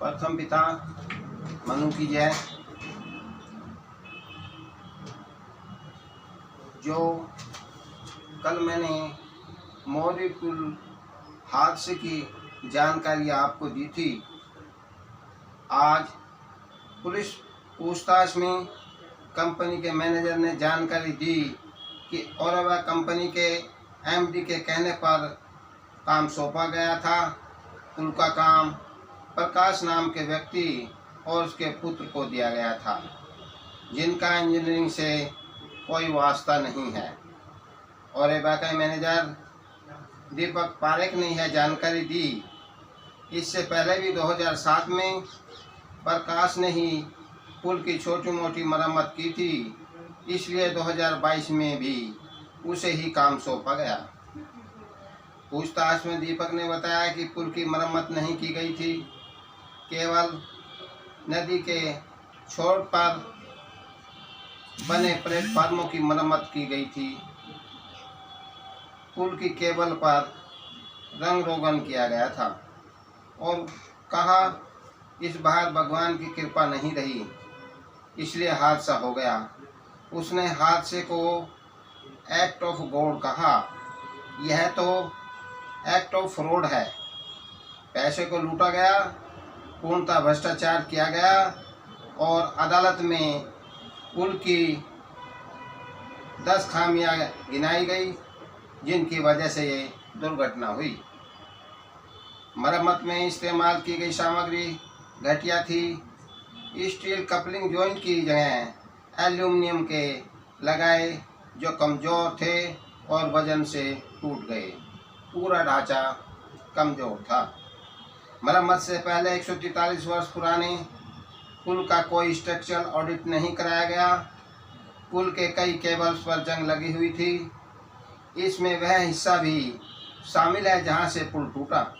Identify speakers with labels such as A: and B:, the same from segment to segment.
A: प्रथम पिता मनु की जय। जो कल मैंने मौर्य पुल हादसे की जानकारी आपको दी थी, आज पुलिस पूछताछ में कंपनी के मैनेजर ने जानकारी दी कि औरवा कंपनी के एमडी के कहने पर काम सौंपा गया था। पुल का काम प्रकाश नाम के व्यक्ति और उसके पुत्र को दिया गया था, जिनका इंजीनियरिंग से कोई वास्ता नहीं है। और के मैनेजर दीपक पारेख ने यह जानकारी दी। इससे पहले भी 2007 में प्रकाश ने ही पुल की छोटी मोटी मरम्मत की थी, इसलिए 2022 में भी उसे ही काम सौंपा गया। पूछताछ में दीपक ने बताया कि पुल की मरम्मत नहीं की गई थी, केवल नदी के छोर पर बने प्लेटफार्मों की मरम्मत की गई थी। पुल की केबल पर रंग रोगन किया गया था और कहा इस बार भगवान की कृपा नहीं रही, इसलिए हादसा हो गया। उसने हादसे को एक्ट ऑफ गॉड कहा। यह तो एक्ट ऑफ फ्रॉड है। पैसे को लूटा गया, पूर्णतः भ्रष्टाचार किया गया और अदालत में पुल की 10 खामियां गिनाई गई, जिनकी वजह से ये दुर्घटना हुई। मरम्मत में इस्तेमाल की गई सामग्री घटिया थी। स्टील कपलिंग जॉइंट की जगह एल्यूमिनियम के लगाए, जो कमज़ोर थे और वजन से टूट गए। पूरा ढांचा कमज़ोर था। मरम्मत से पहले 143 वर्ष पुराने पुल का कोई स्ट्रक्चरल ऑडिट नहीं कराया गया। पुल के कई केबल्स पर जंग लगी हुई थी। इसमें वह हिस्सा भी शामिल है जहां से पुल टूटा।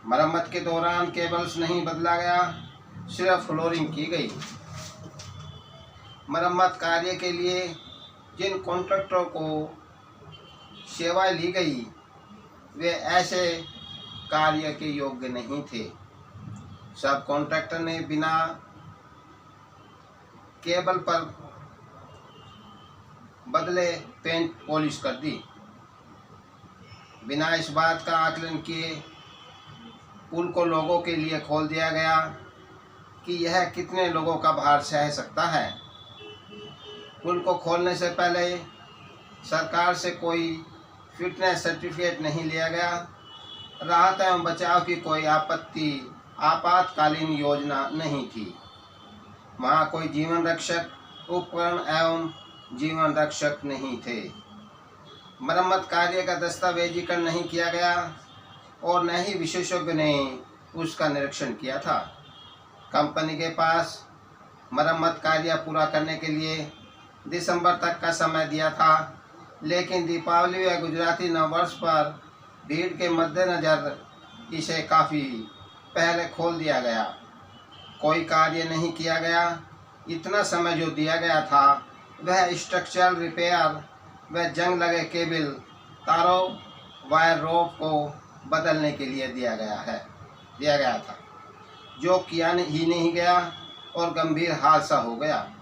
A: मरम्मत के दौरान केबल्स नहीं बदला गया, सिर्फ फ्लोरिंग की गई। मरम्मत कार्य के लिए जिन कॉन्ट्रैक्टरों को सेवाएं ली गई, वे ऐसे कार्य के योग्य नहीं थे। सब कॉन्ट्रैक्टर ने बिना केबल पर बदले पेंट पॉलिश कर दी, बिना इस बात का आकलन किए पुल को लोगों के लिए खोल दिया गया कि यह कितने लोगों का भार सह सकता है। पुल को खोलने से पहले सरकार से कोई फिटनेस सर्टिफिकेट नहीं लिया गया। राहत एवं बचाव की कोई आपातकालीन योजना नहीं थी। वहाँ कोई जीवन रक्षक उपकरण एवं जीवन रक्षक नहीं थे। मरम्मत कार्य का दस्तावेजीकरण नहीं किया गया और न ही विशेषज्ञ ने उसका निरीक्षण किया था। कंपनी के पास मरम्मत कार्य पूरा करने के लिए दिसंबर तक का समय दिया था, लेकिन दीपावली व गुजराती नववर्ष पर भीड़ के मद्देनज़र इसे काफ़ी पहले खोल दिया गया। कोई कार्य नहीं किया गया। इतना समय जो दिया गया था वह स्ट्रक्चरल रिपेयर व जंग लगे केबल, तारों, वायर रोप को बदलने के लिए दिया गया था, जो किया ही नहीं गया और गंभीर हादसा हो गया।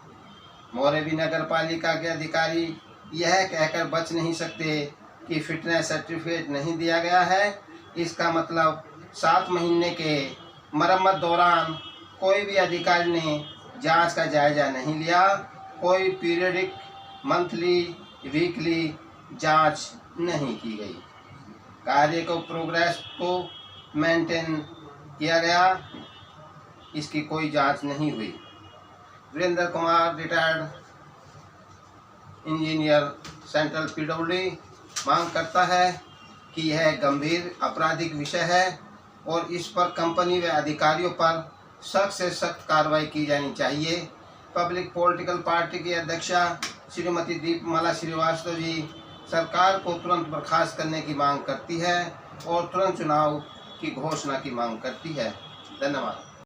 A: मोरबी नगर पालिका के अधिकारी यह कहकर बच नहीं सकते कि फिटनेस सर्टिफिकेट नहीं दिया गया है। इसका मतलब 7 महीने के मरम्मत दौरान कोई भी अधिकारी ने जांच का जायजा नहीं लिया। कोई पीरियडिक, मंथली, वीकली जांच नहीं की गई। कार्य को प्रोग्रेस को मेंटेन किया गया, इसकी कोई जांच नहीं हुई। Virendra Kumar, retired engineer, central PWD, मांग करता है कि यह गंभीर आपराधिक विषय है और इस पर कंपनी व अधिकारियों पर सख्त से सख्त कार्रवाई की जानी चाहिए। पब्लिक पॉलिटिकल पार्टी की अध्यक्षा श्रीमती दीपमाला श्रीवास्तव जी सरकार को तुरंत बर्खास्त करने की मांग करती है और तुरंत चुनाव की घोषणा की मांग करती है। धन्यवाद।